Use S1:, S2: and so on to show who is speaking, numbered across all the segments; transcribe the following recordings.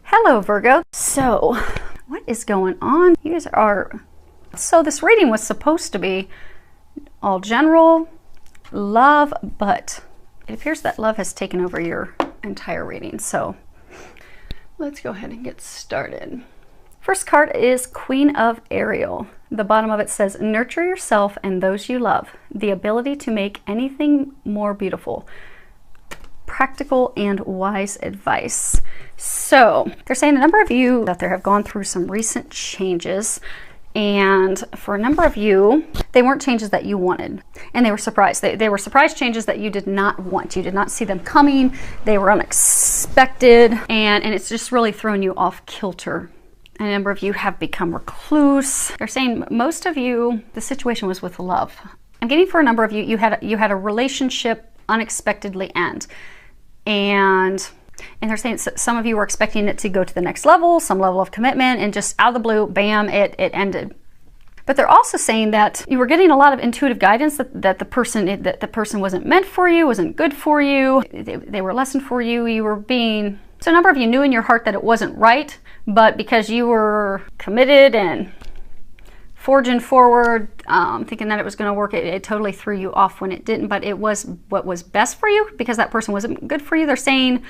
S1: Hello, Virgo. So, what is going on? You guys are... So this reading was supposed to be all general, love, but it appears that love has taken over your entire reading. So, let's go ahead and get started. First card is Queen of Ariel. The bottom of it says, nurture yourself and those you love. The ability to make anything more beautiful. Practical and wise advice. So they're saying a number of you out there have gone through some recent changes, and for a number of you, they weren't changes that you wanted, and they were surprised. They were surprise changes that you did not want. You did not see them coming. They were unexpected, and it's just really thrown you off kilter. A number of you have become recluse. They're saying most of you, the situation was with love. I'm getting for a number of you, you had a relationship unexpectedly end. And they're saying some of you were expecting it to go to the next level, some level of commitment, and just out of the blue, bam, it ended. But they're also saying that you were getting a lot of intuitive guidance that the person wasn't meant for you, wasn't good for you, they were a lesson for you, you were being... So a number of you knew in your heart that it wasn't right, but because you were committed and forging forward, thinking that it was going to work, it totally threw you off when it didn't, but it was what was best for you because that person wasn't good for you. They're saying,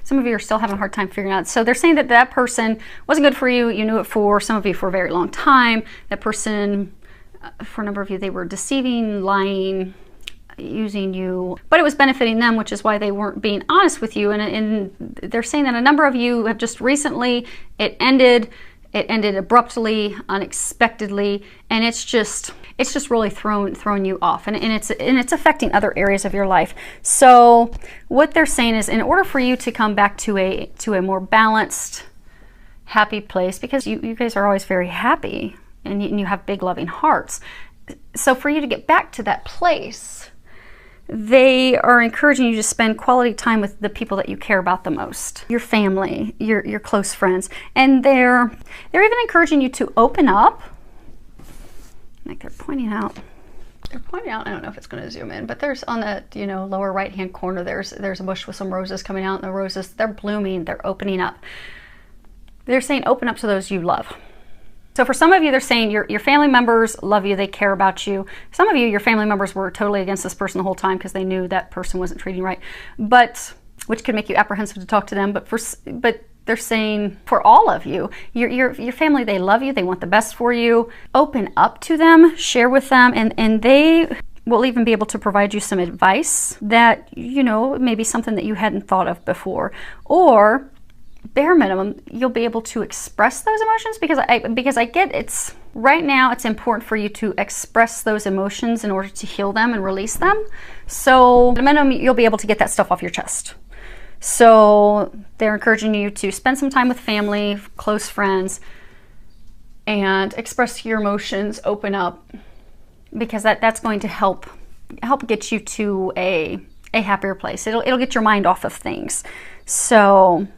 S1: some of you are still having a hard time figuring out. So they're saying that that person wasn't good for you. You knew it for some of you for a very long time. That person, for a number of you, they were deceiving, lying, using you, but it was benefiting them, which is why they weren't being honest with you. And they're saying that a number of you have just recently, it ended abruptly, unexpectedly, and it's just really thrown you off, and it's affecting other areas of your life. So what they're saying is, in order for you to come back to a more balanced, happy place, because you guys are always very happy and you have big loving hearts. So for you to get back to that place, they are encouraging you to spend quality time with the people that you care about the most, your family, your close friends, and they're even encouraging you to open up. Like they're pointing out, I don't know if it's going to zoom in, but there's on the lower right hand corner, there's a bush with some roses coming out, and the roses, they're blooming, they're opening up. They're saying open up to those you love. So for some of you, they're saying your family members love you, they care about you. Some of you, your family members were totally against this person the whole time because they knew that person wasn't treating you right, but which could make you apprehensive to talk to them. But they're saying for all of you, your family, they love you, they want the best for you. Open up to them, share with them, and they will even be able to provide you some advice that maybe something that you hadn't thought of before, or bare minimum, you'll be able to express those emotions, because I get it's right now it's important for you to express those emotions in order to heal them and release them. So at a minimum, you'll be able to get that stuff off your chest. So they're encouraging you to spend some time with family, close friends, and express your emotions, open up, because that's going to help get you to a happier place. It'll get your mind off of things. So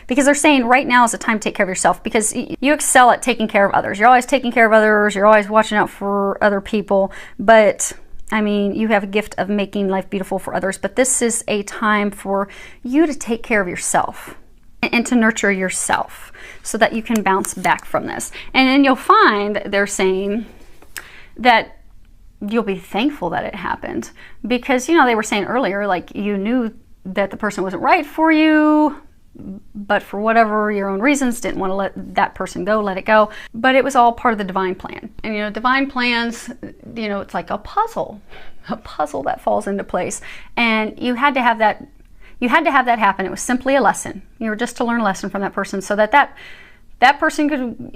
S1: because they're saying right now is the time to take care of yourself, because you excel at taking care of others. You're always taking care of others. You're always watching out for other people. But I mean, you have a gift of making life beautiful for others. But this is a time for you to take care of yourself and to nurture yourself so that you can bounce back from this. And then you'll find they're saying that you'll be thankful that it happened, because they were saying earlier, like, you knew that the person wasn't right for you, but for whatever your own reasons didn't want to let that person go, let it go. But it was all part of the divine plan. And divine plans, it's like a puzzle that falls into place. And you had to have that happen. It was simply a lesson. You were just to learn a lesson from that person, so that person could,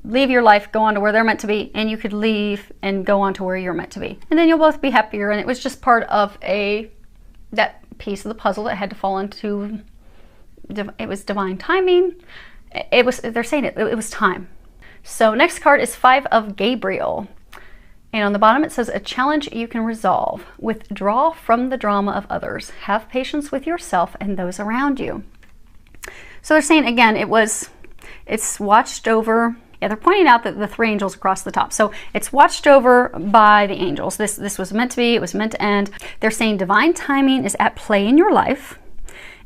S1: leave your life, go on to where they're meant to be, and you could leave and go on to where you're meant to be. And then you'll both be happier. And it was just part of that piece of the puzzle that had to fall into. It was divine timing. They're saying it was time. So next card is Five of Gabriel. And on the bottom it says, a challenge you can resolve. Withdraw from the drama of others. Have patience with yourself and those around you. So they're saying, again, it's watched over. Yeah, they're pointing out that the three angels across the top. So it's watched over by the angels. This was meant to be. It was meant to end. They're saying divine timing is at play in your life.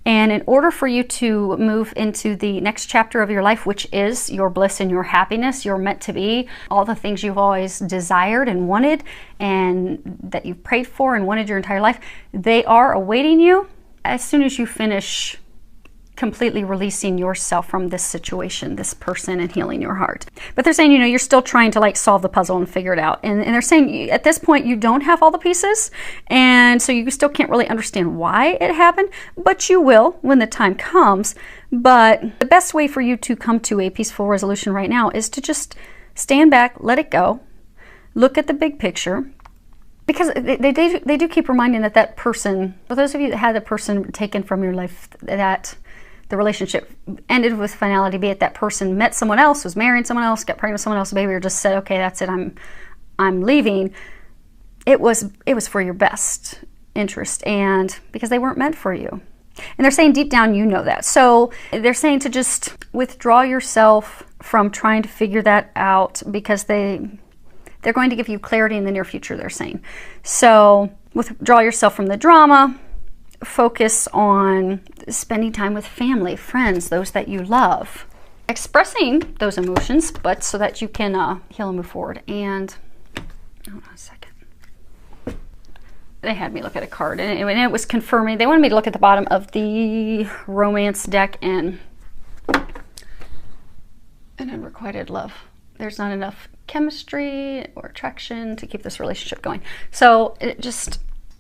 S1: And in order for you to move into the next chapter of your life, which is your bliss and your happiness, you're meant to be, all the things you've always desired and wanted and that you've prayed for and wanted your entire life, they are awaiting you as soon as you finish completely releasing yourself from this situation, this person, and healing your heart. But they're saying, you're still trying to like solve the puzzle and figure it out. And they're saying at this point, you don't have all the pieces. And so you still can't really understand why it happened, but you will when the time comes. But the best way for you to come to a peaceful resolution right now is to just stand back, let it go, look at the big picture. Because they do keep reminding that person, for those of you that had a person taken from your life, that the relationship ended with finality, be it that person met someone else, was marrying someone else, got pregnant with someone else, baby, or just said, okay, that's it, I'm leaving. It was for your best interest, and because they weren't meant for you. And they're saying deep down, you know that. So they're saying to just withdraw yourself from trying to figure that out, because they're going to give you clarity in the near future, they're saying. So withdraw yourself from the drama. Focus on spending time with family, friends, those that you love. Expressing those emotions, but so that you can heal and move forward. And, hold on a second. They had me look at a card, and it was confirming. They wanted me to look at the bottom of the romance deck and unrequited love. There's not enough chemistry or attraction to keep this relationship going. So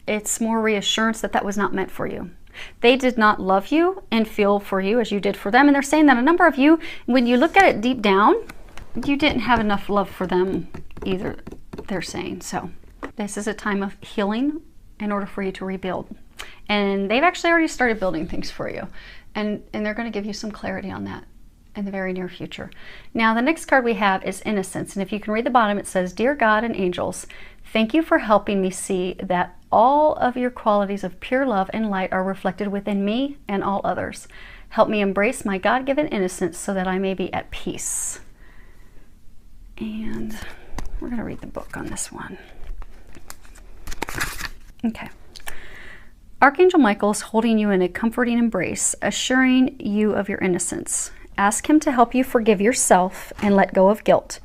S1: it's more reassurance that was not meant for you. They did not love you and feel for you as you did for them. And they're saying that a number of you, when you look at it deep down, you didn't have enough love for them either, they're saying. So this is a time of healing in order for you to rebuild. And they've actually already started building things for you. And they're going to give you some clarity on that in the very near future. Now, the next card we have is Innocence. And if you can read the bottom, it says, Dear God and angels, thank you for helping me see that all of your qualities of pure love and light are reflected within me and all others. Help me embrace my God-given innocence so that I may be at peace. And we're going to read the book on this one. Okay. Archangel Michael is holding you in a comforting embrace, assuring you of your innocence. Ask him to help you forgive yourself and let go of guilt,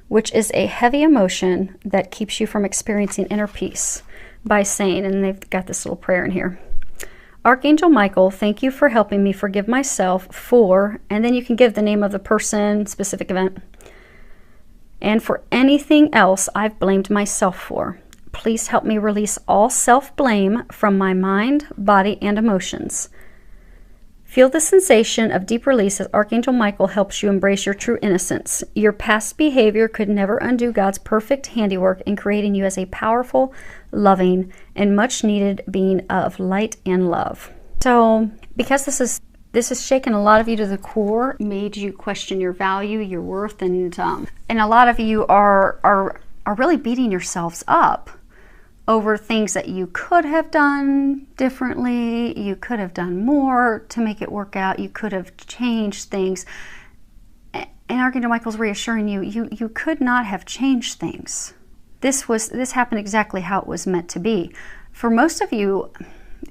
S1: which is a heavy emotion that keeps you from experiencing inner peace, by saying, and they've got this little prayer in here, Archangel Michael, thank you for helping me forgive myself for, and then you can give the name of the person, specific event, and for anything else I've blamed myself for. Please help me release all self-blame from my mind, body, and emotions. Feel the sensation of deep release as Archangel Michael helps you embrace your true innocence. Your past behavior could never undo God's perfect handiwork in creating you as a powerful, loving, and much-needed being of light and love. So, because this has shaken a lot of you to the core, made you question your value, your worth, and a lot of you are really beating yourselves up over things that you could have done differently, you could have done more to make it work out, you could have changed things. And Archangel Michael's reassuring you, you could not have changed things. This happened exactly how it was meant to be. For most of you,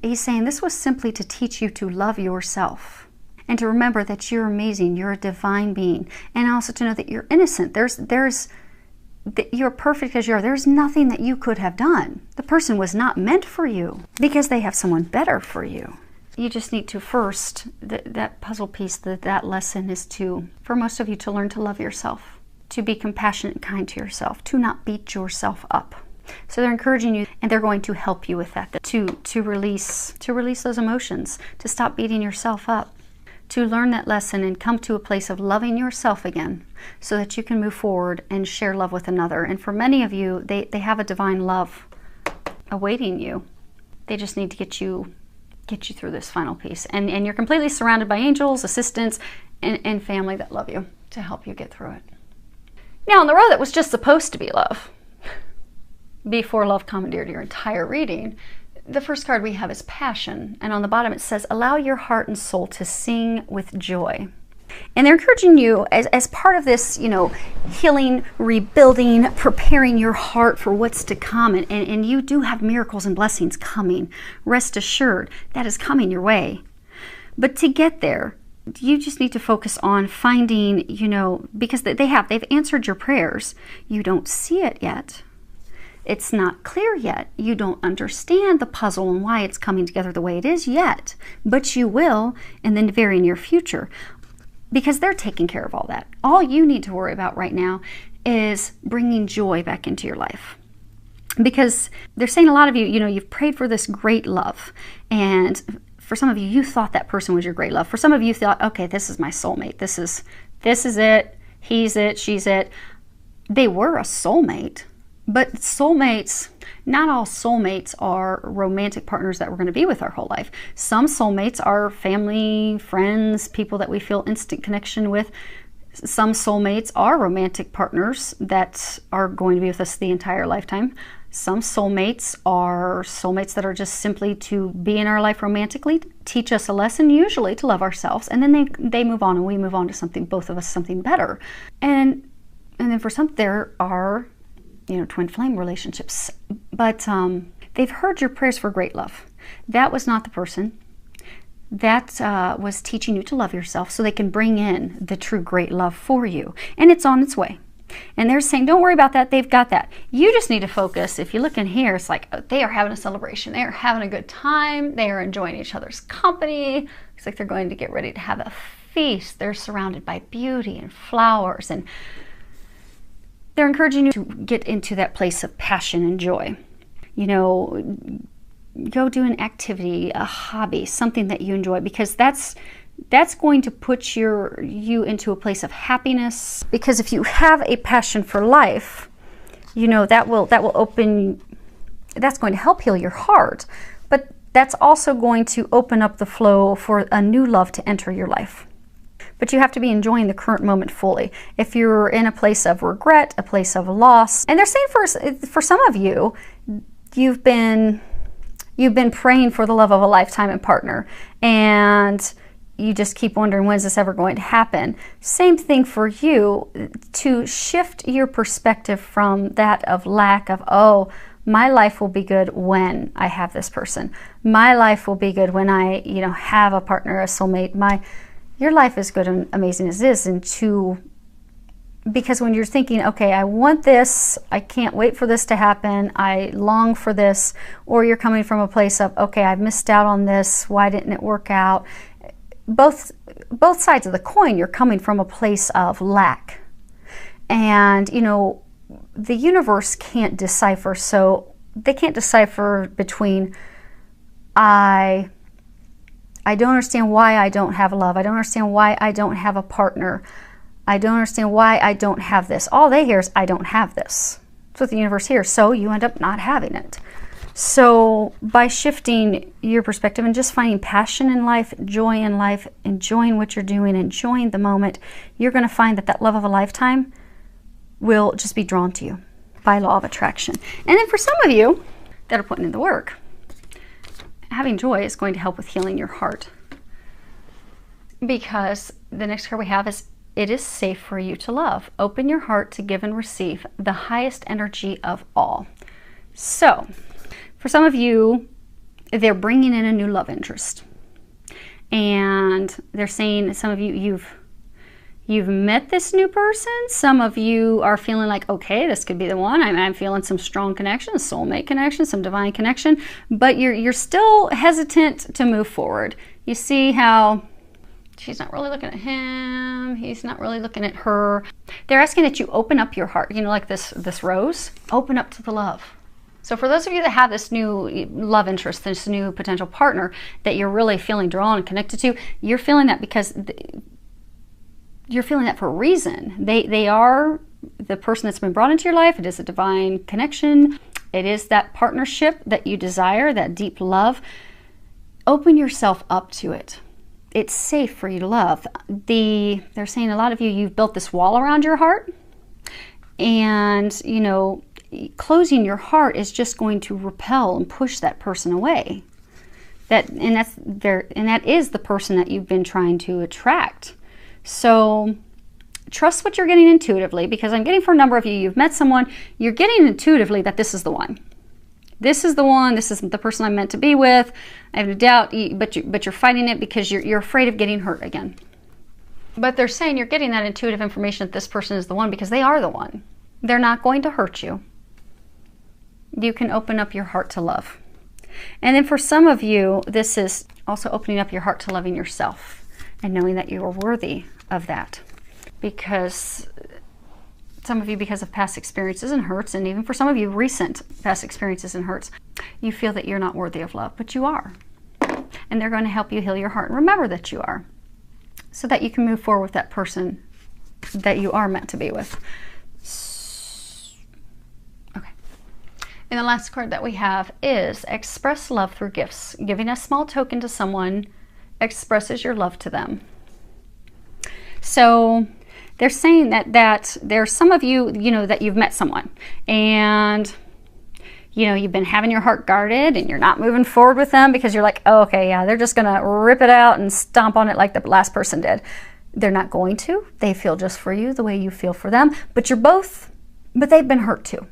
S1: he's saying this was simply to teach you to love yourself and to remember that you're amazing, you're a divine being, and also to know that you're innocent. You're perfect as you are. There's nothing that you could have done. The person was not meant for you because they have someone better for you. You just need to first, that puzzle piece, that lesson is for most of you to learn to love yourself, to be compassionate and kind to yourself, to not beat yourself up. So they're encouraging you, and they're going to help you with that, to release those emotions, to stop beating yourself up, to learn that lesson and come to a place of loving yourself again so that you can move forward and share love with another. And for many of you, they have a divine love awaiting you. They just need to get you through this final piece. And you're completely surrounded by angels, assistants, and family that love you to help you get through it. Now, on the road that was just supposed to be love, before love commandeered your entire reading, the first card we have is Passion, and on the bottom it says, allow your heart and soul to sing with joy. And they're encouraging you as part of this, healing, rebuilding, preparing your heart for what's to come. And you do have miracles and blessings coming. Rest assured, that is coming your way. But to get there, you just need to focus on finding, because they've answered your prayers. You don't see it yet. It's not clear yet. You don't understand the puzzle and why it's coming together the way it is yet, but you will in the very near future, because they're taking care of all that. All you need to worry about right now is bringing joy back into your life. Because they're saying a lot of you, you've prayed for this great love, and for some of you, you thought that person was your great love. For some of you, thought, okay, this is my soulmate. This is it. He's it. She's it. They were a soulmate, but soulmates, not all soulmates are romantic partners that we're going to be with our whole life. Some soulmates are family, friends, people that we feel instant connection with. Some soulmates are romantic partners that are going to be with us the entire lifetime. Some soulmates are soulmates that are just simply to be in our life romantically, teach us a lesson, usually to love ourselves, and then they move on and we move on to something, both of us, something better. And then for some, there are, twin flame relationships. But they've heard your prayers for great love. That was not the person. That was teaching you to love yourself so they can bring in the true great love for you. And it's on its way. And they're saying, don't worry about that. They've got that. You just need to focus. If you look in here, it's like they are having a celebration. They are having a good time. They are enjoying each other's company. It's like they're going to get ready to have a feast. They're surrounded by beauty and flowers. And they're encouraging you to get into that place of passion and joy. Go do an activity, a hobby, something that you enjoy, because that's going to put you into a place of happiness. Because if you have a passion for life, that will open, that's going to help heal your heart, but that's also going to open up the flow for a new love to enter your life. But you have to be enjoying the current moment fully. If you're in a place of regret, a place of loss, and they're saying for some of you, you've been praying for the love of a lifetime and partner, and you just keep wondering, when's this ever going to happen? Same thing for you, to shift your perspective from that of lack of, oh, my life will be good when I have this person. My life will be good when I, have a partner, a soulmate. Your life is good and amazing as it is. Because when you're thinking, okay, I want this, I can't wait for this to happen, I long for this, or you're coming from a place of, okay, I've missed out on this, why didn't it work out? Both sides of the coin, you're coming from a place of lack. And, the universe can't decipher, so they can't decipher between I don't understand why I don't have love, I don't understand why I don't have a partner, I don't understand why I don't have this. All they hear is, I don't have this. That's what the universe hears, so you end up not having it. So by shifting your perspective and just finding passion in life, joy in life, enjoying what you're doing, enjoying the moment, you're going to find that love of a lifetime will just be drawn to you by law of attraction. And then for some of you that are putting in the work, having joy is going to help with healing your heart. Because the next card we have is, it is safe for you to love. Open your heart to give and receive the highest energy of all. So, for some of you, they're bringing in a new love interest. And they're saying, some of you, you've met this new person. Some of you are feeling like, okay, this could be the one. I'm feeling some strong connection, soulmate connection, some divine connection. But you're still hesitant to move forward. You see how she's not really looking at him. He's not really looking at her. They're asking that you open up your heart. Like this rose. Open up to the love. So for those of you that have this new love interest, this new potential partner that you're really feeling drawn and connected to, you're feeling that because you're feeling that for a reason. They are the person that's been brought into your life. It is a divine connection. It is that partnership that you desire, that deep love. Open yourself up to it. It's safe for you to love. They're saying a lot of you, you've built this wall around your heart, and closing your heart is just going to repel and push that person away. That is the person that you've been trying to attract. So trust what you're getting intuitively, because I'm getting for a number of you, you've met someone, you're getting intuitively that this is the one. this is the one, this isn't the person I'm meant to be with. I have no doubt, but you're fighting it because you're afraid of getting hurt again. But they're saying you're getting that intuitive information that this person is the one because they are the one. They're not going to hurt you. You can open up your heart to love. And then for some of you, this is also opening up your heart to loving yourself and knowing that you are worthy of that. Because some of you, because of past experiences and hurts, and even for some of you, recent past experiences and hurts, you feel that you're not worthy of love, but you are. And they're going to help you heal your heart and remember that you are, so that you can move forward with that person that you are meant to be with. Okay. And the last card that we have is express love through gifts. Giving a small token to someone expresses your love to them. So they're saying that there's some of you, that you've met someone and, you've been having your heart guarded and you're not moving forward with them because you're like, oh, okay, yeah, they're just going to rip it out and stomp on it like the last person did. They're not going to. They feel just for you the way you feel for them, but they've been hurt too.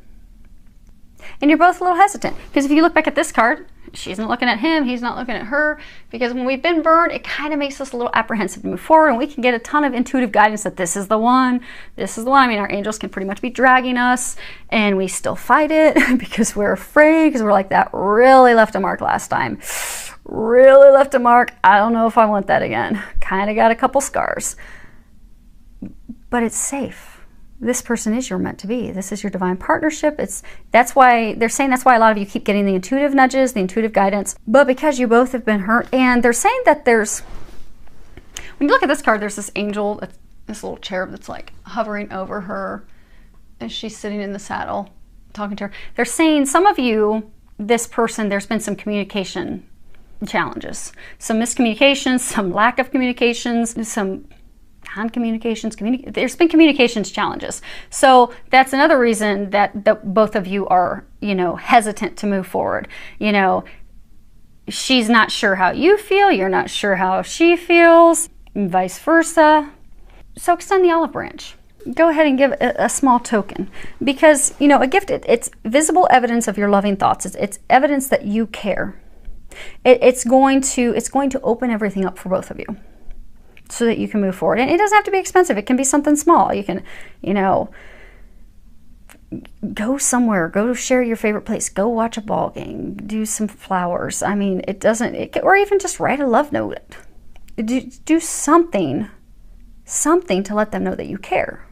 S1: And you're both a little hesitant because if you look back at this card, she's not looking at him, he's not looking at her, because when we've been burned, it kind of makes us a little apprehensive to move forward, and we can get a ton of intuitive guidance that this is the one, this is the one. I mean, our angels can pretty much be dragging us, and we still fight it because we're afraid, because we're like, that really left a mark last time. Really left a mark. I don't know if I want that again. Kind of got a couple scars. But it's safe. This person is your meant to be. This is your divine partnership. That's why they're saying that's why a lot of you keep getting the intuitive nudges, the intuitive guidance, but because you both have been hurt. And they're saying that when you look at this card, there's this angel, this little cherub that's like hovering over her as she's sitting in the saddle talking to her. They're saying some of you, this person, there's been some communication challenges, some miscommunications, some lack of communications, some non-communications, there's been communications challenges. So that's another reason that both of you are, hesitant to move forward. She's not sure how you feel, you're not sure how she feels, and vice versa. So extend the olive branch. Go ahead and give a small token, because, a gift, it's visible evidence of your loving thoughts. It's evidence that you care. It's going to open everything up for both of you, so that you can move forward. And it doesn't have to be expensive. It can be something small. You can, go somewhere, go share your favorite place, go watch a ball game, do some flowers. I mean, or even just write a love note. Do something to let them know that you care.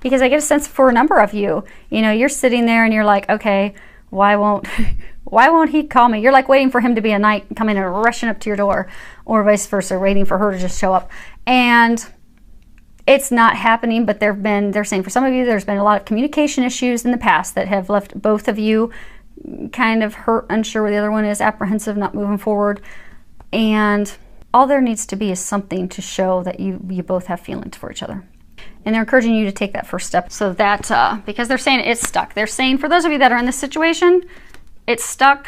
S1: Because I get a sense for a number of you, you're sitting there and you're like, okay, why won't he call me? You're like waiting for him to be a knight coming and rushing up to your door, or vice versa, waiting for her to just show up. And it's not happening, but they're saying for some of you, there's been a lot of communication issues in the past that have left both of you kind of hurt, unsure where the other one is, apprehensive, not moving forward. And all there needs to be is something to show that you both have feelings for each other. And they're encouraging you to take that first step, so that, because they're saying it's stuck. They're saying for those of you that are in this situation, it's stuck.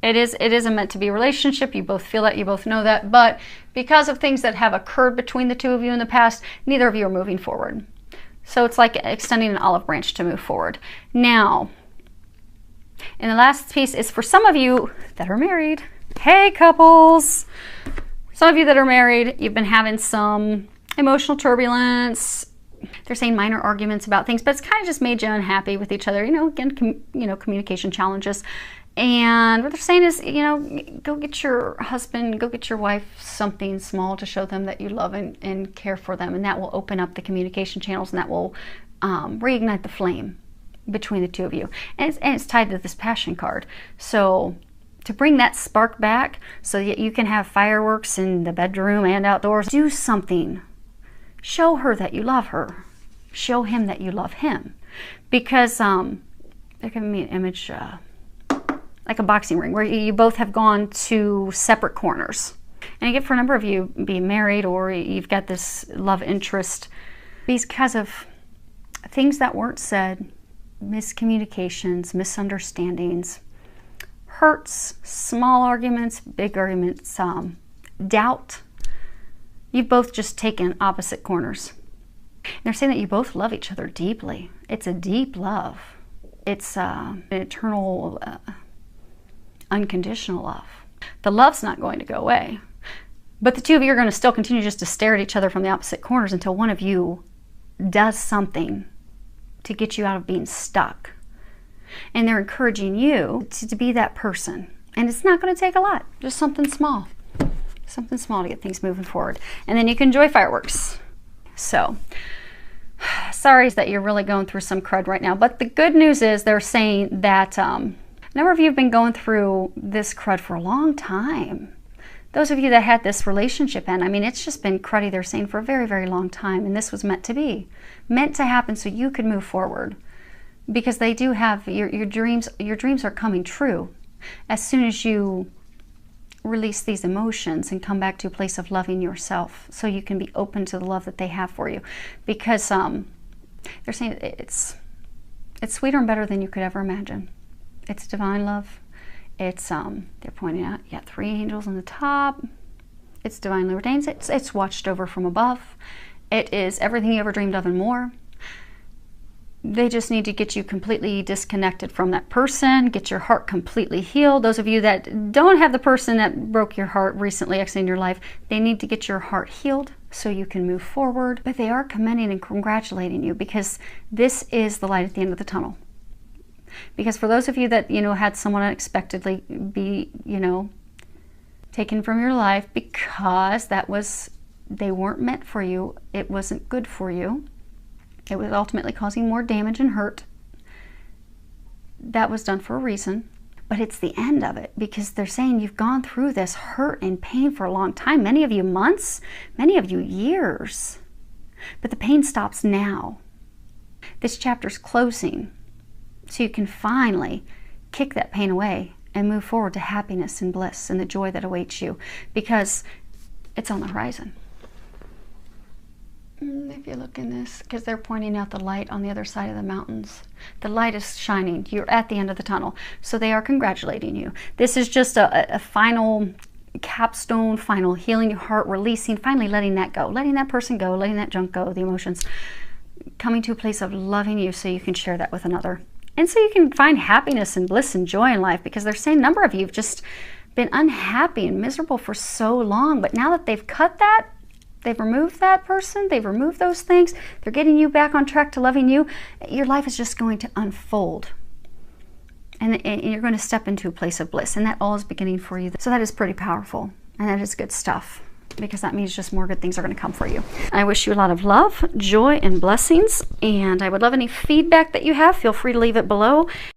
S1: It is a meant to be relationship. You both feel that, you both know that, but because of things that have occurred between the two of you in the past, neither of you are moving forward. So it's like extending an olive branch to move forward. Now, and the last piece is for some of you that are married. Hey, couples. Some of you that are married, you've been having some emotional turbulence. They're saying minor arguments about things, but it's kind of just made you unhappy with each other. Again, communication challenges. And what they're saying is, go get your husband, go get your wife something small to show them that you love and care for them. And that will open up the communication channels, and that will reignite the flame between the two of you. And it's tied to this passion card. So to bring that spark back so that you can have fireworks in the bedroom and outdoors, do something. Show her that you love her. Show him that you love him. Because they're giving me an image like a boxing ring where you both have gone to separate corners. And again, for a number of you being married, or you've got this love interest because of things that weren't said, miscommunications, misunderstandings, hurts, small arguments, big arguments, doubt. You've both just taken opposite corners. And they're saying that you both love each other deeply. It's a deep love. It's an eternal, unconditional love. The love's not going to go away. But the two of you are going to still continue just to stare at each other from the opposite corners until one of you does something to get you out of being stuck. And they're encouraging you to be that person. And it's not going to take a lot. Just something small. Something small to get things moving forward. And then you can enjoy fireworks. So, sorry that you're really going through some crud right now. But the good news is they're saying that a number of you have been going through this crud for a long time. Those of you that had this relationship end, I mean, it's just been cruddy, they're saying, for a very, very long time. And this was meant to be. Meant to happen so you could move forward. Because they do have, your dreams are coming true. As soon as you release these emotions and come back to a place of loving yourself, so you can be open to the love that they have for you. Because they're saying it's sweeter and better than you could ever imagine. It's divine love. It's they're pointing out, you got 3 angels on the top. It's divinely ordained. It's watched over from above. It is everything you ever dreamed of and more. They just need to get you completely disconnected from that person, get your heart completely healed. Those of you that don't have the person that broke your heart recently exiting your life, they need to get your heart healed so you can move forward. But they are commending and congratulating you, because this is the light at the end of the tunnel. Because for those of you that, had someone unexpectedly be, taken from your life because they weren't meant for you, it wasn't good for you, it was ultimately causing more damage and hurt, that was done for a reason. But it's the end of it, because they're saying you've gone through this hurt and pain for a long time. Many of you months, many of you years. But the pain stops now. This chapter's closing. So you can finally kick that pain away and move forward to happiness and bliss and the joy that awaits you, because it's on the horizon. If you look in this, because they're pointing out the light on the other side of the mountains. The light is shining. You're at the end of the tunnel. So they are congratulating you. This is just a final capstone, final healing your heart, releasing, finally letting that go, letting that person go, letting that junk go, the emotions, coming to a place of loving you so you can share that with another. And so you can find happiness and bliss and joy in life, because they're saying a number of you have just been unhappy and miserable for so long. But now that they've cut that, they've removed that person, they've removed those things, they're getting you back on track to loving you, your life is just going to unfold. And you're going to step into a place of bliss. And that all is beginning for you. So that is pretty powerful. And that is good stuff, because that means just more good things are going to come for you. I wish you a lot of love, joy, and blessings. And I would love any feedback that you have. Feel free to leave it below.